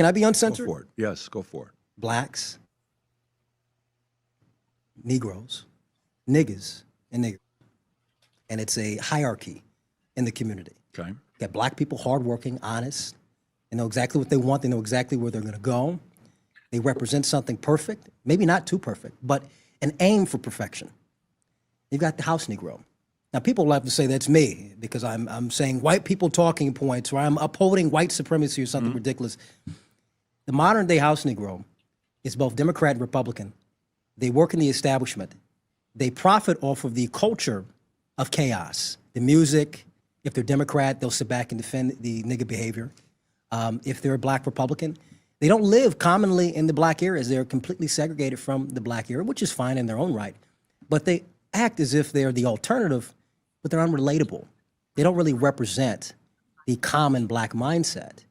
Can I be Go uncensored? for it. Yes, go for it. Blacks, Negroes, niggas, and niggers. And it's a hierarchy in the community. Okay. You got black people, hardworking, honest. They know exactly what they want. They know exactly where they're going to go. They represent something perfect, maybe not too perfect, but an aim for perfection. You've got the house Negro. Now, people like to say that's me because I'm saying white people talking points or I'm upholding white supremacy or something ridiculous. The modern day house Negro is both Democrat and Republican. They work in the establishment. They profit off of the culture of chaos, the music. If they're Democrat, they'll sit back and defend the nigga behavior. If they're a black Republican, they don't live commonly in the black areas. They're completely segregated from the black area, which is fine in their own right. But they act as if they're the alternative, but they're unrelatable. They don't really represent the common black mindset.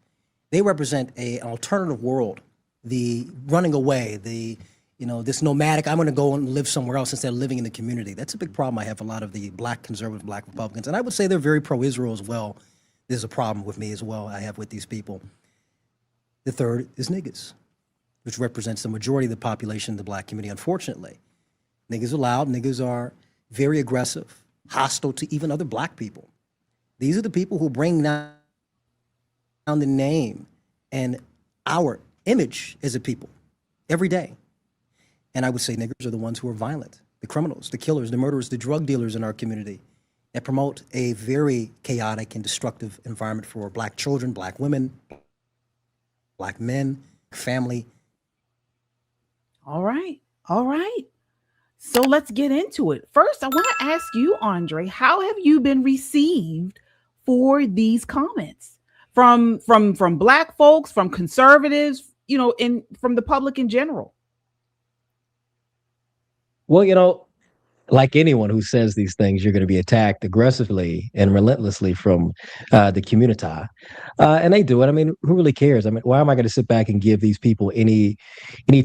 They represent an alternative world, the running away, this nomadic, I'm going to go and live somewhere else instead of living in the community. That's a big problem I have with a lot of the black conservative, black Republicans. And I would say they're very pro-Israel as well. There's a problem with me as well I have with these people. The third is niggas, which represents the majority of the population in the black community, unfortunately. Niggas are loud. Niggas are very aggressive, hostile to even other black people. These are the people who bring down the name and our image as a people every day. And I would say niggers are the ones who are violent, the criminals, the killers, the murderers, the drug dealers in our community that promote a very chaotic and destructive environment for black children, black women, black men, family. All right. All right. So let's get into it. First, I want to ask you, Andre, how have you been received for these comments from black folks, from conservatives, and from the public in general? Well, like anyone who says these things, you're going to be attacked aggressively and relentlessly from the community. And they do it. I mean, who really cares? I mean, why am I going to sit back and give these people any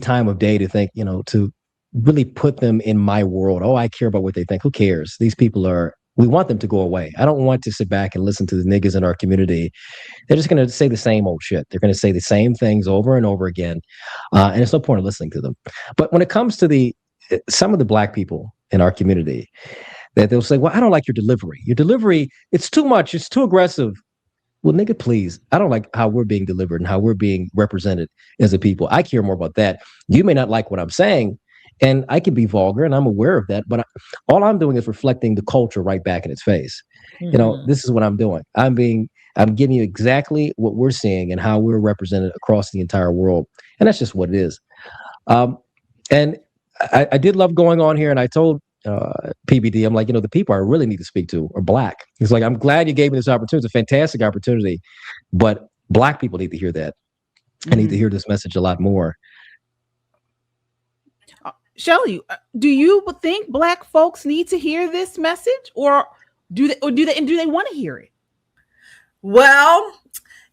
time of day to think, to really put them in my world? Oh, I care about what they think. Who cares? These people we want them to go away. I don't want to sit back and listen to the niggas in our community. They're just going to say the same old shit. They're going to say the same things over and over again. And it's no point in listening to them. But when it comes to some of the black people in our community, that they'll say, well, I don't like your delivery. Your delivery, it's too much. It's too aggressive. Well, nigga, please. I don't like how we're being delivered and how we're being represented as a people. I care more about that. You may not like what I'm saying, and I can be vulgar, and I'm aware of that, but all I'm doing is reflecting the culture right back in its face. Mm-hmm. This is what I'm doing. I'm giving you exactly what we're seeing and how we're represented across the entire world. And that's just what it is. And I did love going on here, and I told PBD, I'm like, the people I really need to speak to are black. He's like, I'm glad you gave me this opportunity. It's a fantastic opportunity, but black people need to hear that. I need to hear this message a lot more. Shelley, do you think black folks need to hear this message, or do they want to hear it? Well,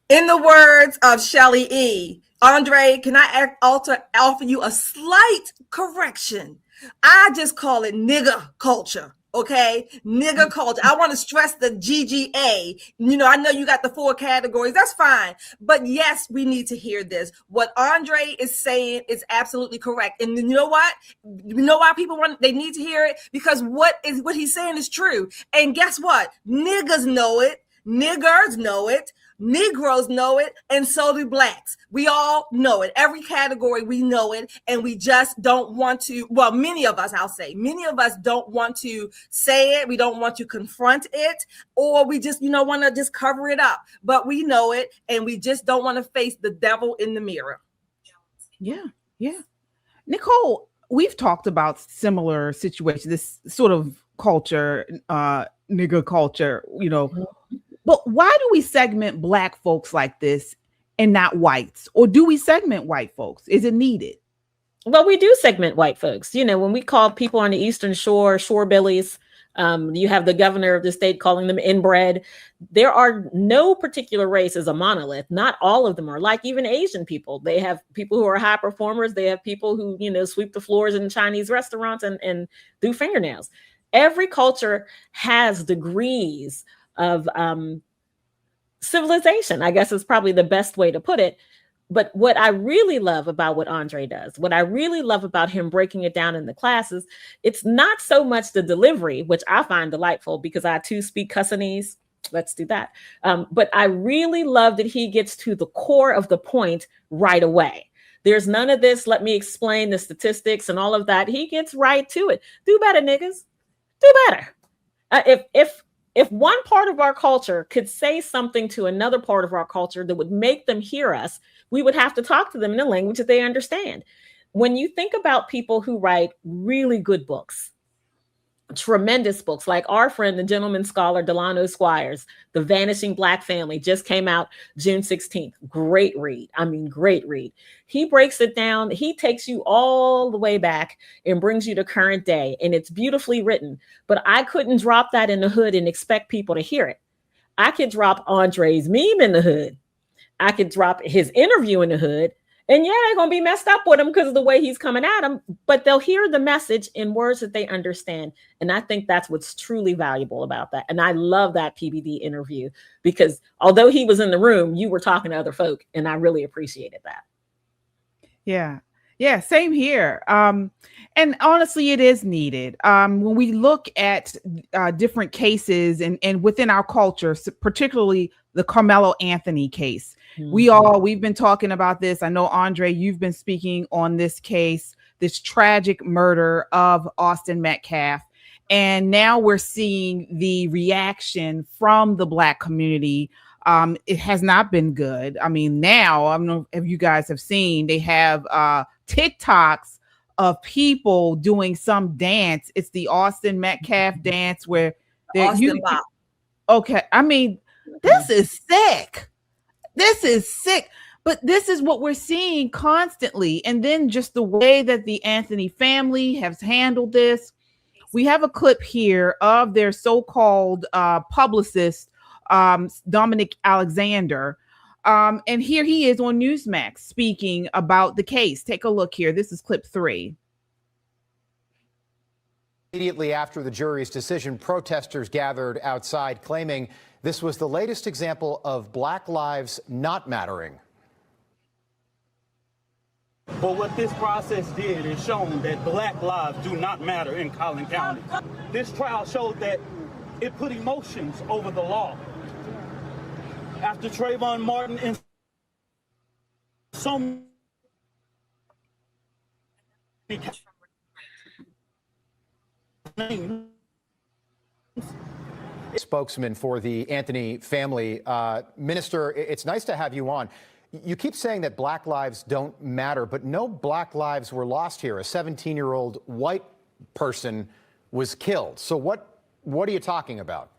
in the words of Shelley E., Andre, can I offer you a slight correction? I just call it nigga culture. Okay, nigga culture. I want to stress the GGA. I know you got the 4 categories. That's fine. But yes, we need to hear this. What Andre is saying is absolutely correct. And you know what? You know why they need to hear it? Because what he's saying is true. And guess what? Niggas know it. Niggers know it. Negroes know it, and so do blacks. We all know it. Every category, we know it, and we just don't want to. Well, many of us don't want to say it. We don't want to confront it, or we just, want to just cover it up. But we know it, and we just don't want to face the devil in the mirror. Yeah. Nicole, we've talked about similar situations, this sort of culture, nigga culture, But why do we segment black folks like this and not whites? Or do we segment white folks? Is it needed? Well, we do segment white folks. When we call people on the Eastern Shore, shorebillies, you have the governor of the state calling them inbred. There are no particular race as a monolith. Not all of them are like even Asian people. They have people who are high performers. They have people who, sweep the floors in Chinese restaurants and do fingernails. Every culture has degrees of civilization, I guess is probably the best way to put it. But what I really love about what Andre does, what I really love about him breaking it down in the classes, it's not so much the delivery, which I find delightful because I too speak Cussanese. Let's do that. But I really love that he gets to the core of the point right away. There's none of this, let me explain the statistics and all of that. He gets right to it. Do better, niggas. Do better. If one part of our culture could say something to another part of our culture that would make them hear us, we would have to talk to them in a language that they understand. When you think about people who write really good books, tremendous books, like our friend, the gentleman scholar Delano Squires, The Vanishing Black Family, just came out June 16th. Great read. I mean, great read. He breaks it down. He takes you all the way back and brings you to current day, and it's beautifully written. But I couldn't drop that in the hood and expect people to hear it. I could drop Andre's meme in the hood. I could drop his interview in the hood. And yeah, they're going to be messed up with him because of the way he's coming at them, but they'll hear the message in words that they understand. And I think that's what's truly valuable about that. And I love that PBD interview because although he was in the room, you were talking to other folk, and I really appreciated that. Yeah. Yeah, same here. And honestly, it is needed. When we look at different cases and within our culture, particularly the Carmelo Anthony case, we've been talking about this. I know, Andre, you've been speaking on this case, this tragic murder of Austin Metcalf. And now we're seeing the reaction from the Black community. It has not been good. I mean, now, I don't know if you guys have seen, they have TikToks of people doing some dance. It's the Austin Metcalf dance where okay. I mean, this is sick. This is sick. But this is what we're seeing constantly. And then just the way that the Anthony family has handled this. We have a clip here of their so-called publicist, Dominic Alexander. And here he is on Newsmax speaking about the case. Take a look here. This is clip 3. Immediately after the jury's decision, protesters gathered outside claiming this was the latest example of Black lives not mattering. But what this process did is shown that Black lives do not matter in Collin County. This trial showed that it put emotions over the law. After Trayvon Martin and so many Spokesman for the Anthony family. Minister, it's nice to have you on. You keep saying that Black lives don't matter, but no Black lives were lost here. A 17-year-old white person was killed. So what are you talking about?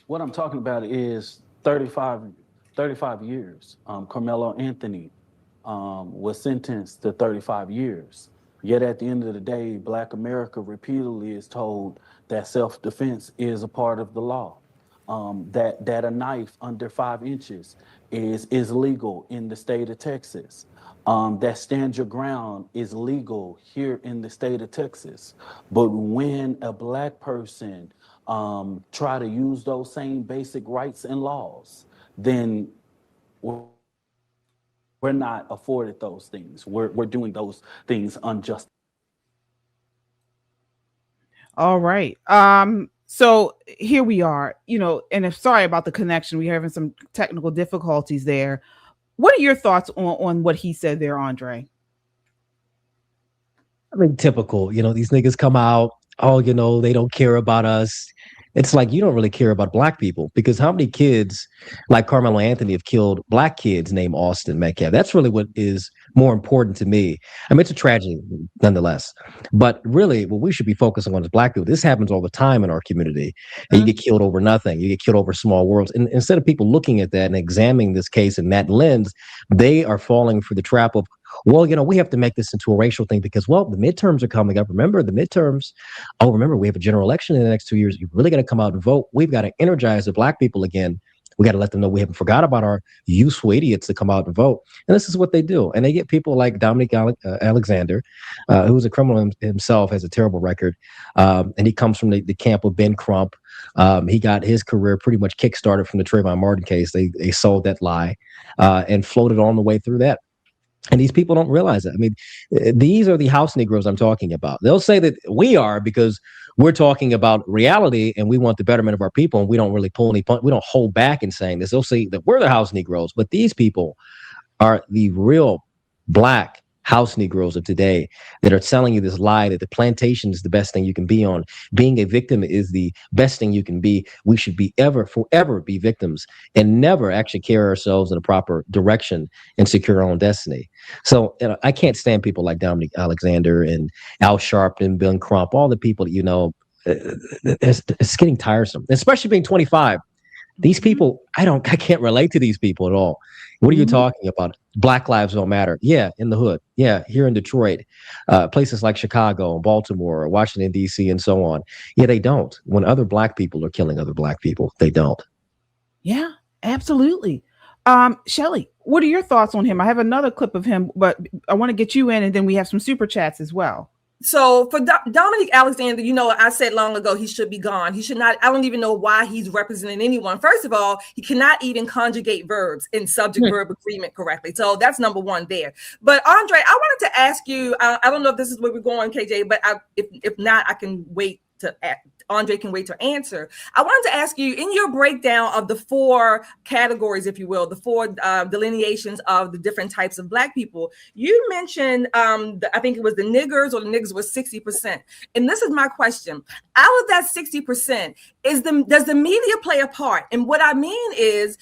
What I'm talking about is 35 years. Carmelo Anthony was sentenced to 35 years. Yet at the end of the day, Black America repeatedly is told that self-defense is a part of the law. That a knife under 5 inches is legal in the state of Texas. That stand your ground is legal here in the state of Texas. But when a Black person try to use those same basic rights and laws, then we're not afforded those things. We're doing those things unjust. All right. So here we are, and sorry about the connection. We're having some technical difficulties there. What are your thoughts on what he said there, Andre? I mean, typical, these niggas come out, they don't care about us. It's like, you don't really care about Black people, because how many kids like Carmelo Anthony have killed Black kids named Austin Metcalf? That's really what is more important to me. I mean, it's a tragedy nonetheless, but really what we should be focusing on is Black people. This happens all the time in our community, and you get killed over nothing. You get killed over small worlds. And instead of people looking at that and examining this case in that lens, they are falling for the trap of, well, we have to make this into a racial thing because, well, the midterms are coming up. Remember the midterms? Oh, remember, we have a general election in the next 2 years. You're really going to come out and vote. We've got to energize the Black people again. We got to let them know we haven't forgot about our useful idiots to come out and vote. And this is what they do. And they get people like Dominic Alexander, who's a criminal himself, has a terrible record. And he comes from the camp of Ben Crump. He got his career pretty much kickstarted from the Trayvon Martin case. They sold that lie and floated on the way through that. And these people don't realize that. I mean, these are the house Negroes I'm talking about. They'll say that we are because we're talking about reality and we want the betterment of our people, and we don't really pull any punch. We don't hold back in saying this. They'll say that we're the house Negroes, but these people are the real Black house Negroes of today that are selling you this lie that the plantation is the best thing you can be on. Being a victim is the best thing you can be. We should be forever be victims and never actually carry ourselves in a proper direction and secure our own destiny. So I can't stand people like Dominic Alexander and Al Sharpton, Ben Crump, all the people that, it's getting tiresome, especially being 25. These people, I can't relate to these people at all. What are you talking about? Black lives don't matter. Yeah, in the hood. Yeah, here in Detroit, places like Chicago, Baltimore, Washington, D.C., and so on. Yeah, they don't. When other Black people are killing other Black people, they don't. Yeah, absolutely. Shelly, what are your thoughts on him? I have another clip of him, but I want to get you in, and then we have some super chats as well. So for Dominic Alexander, I said long ago he should be gone. He should not. I don't even know why he's representing anyone. First of all, he cannot even conjugate verbs in subject-verb agreement correctly. So that's number one there. But Andre, I wanted to ask you. I don't know if this is where we're going, KJ, but if not, I can wait to. Andre can wait to answer. I wanted to ask you, in your breakdown of the four categories, if you will, the four delineations of the different types of Black people, you mentioned, I think it was the niggers, or the niggers was 60%. And this is my question. Out of that 60%, does the media play a part? And what I mean is,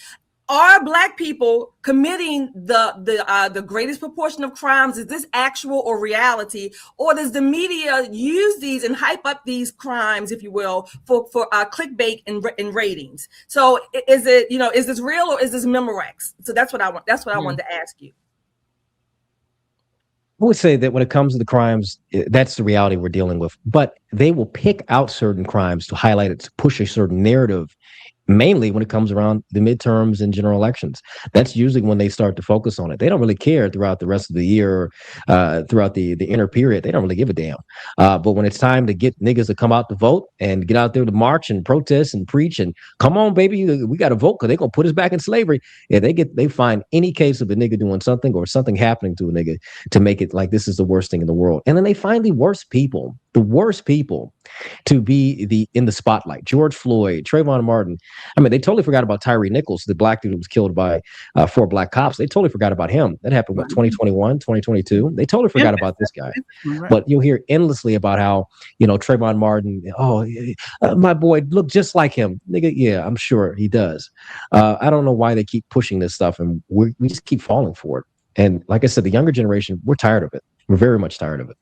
are Black people committing the greatest proportion of crimes? Is this actual or reality? Or does the media use these and hype up these crimes, if you will, for clickbait and ratings? So is it, is this real or is this Memorex? So that's what I want. That's what I wanted to ask you. I would say that when it comes to the crimes, that's the reality we're dealing with. But they will pick out certain crimes to highlight it, to push a certain narrative. Mainly when it comes around the midterms and general elections. That's usually when they start to focus on it. They don't really care throughout the rest of the year, throughout the inner period. They don't really give a damn. But when it's time to get niggas to come out to vote and get out there to march and protest and preach and come on, baby, we got to vote because they're going to put us back in slavery. Yeah, they find any case of a nigga doing something or something happening to a nigga to make it like this is the worst thing in the world. And then they find the worst people to be in the spotlight. George Floyd, Trayvon Martin. I mean, they totally forgot about Tyree Nichols, the Black dude who was killed by 4 Black cops. They totally forgot about him. That happened, 2021, 2022? They totally forgot about this guy. Right. But you'll hear endlessly about how, Trayvon Martin, my boy looked just like him. Nigga, yeah, I'm sure he does. I don't know why they keep pushing this stuff, and we just keep falling for it. And like I said, the younger generation, we're tired of it. We're very much tired of it.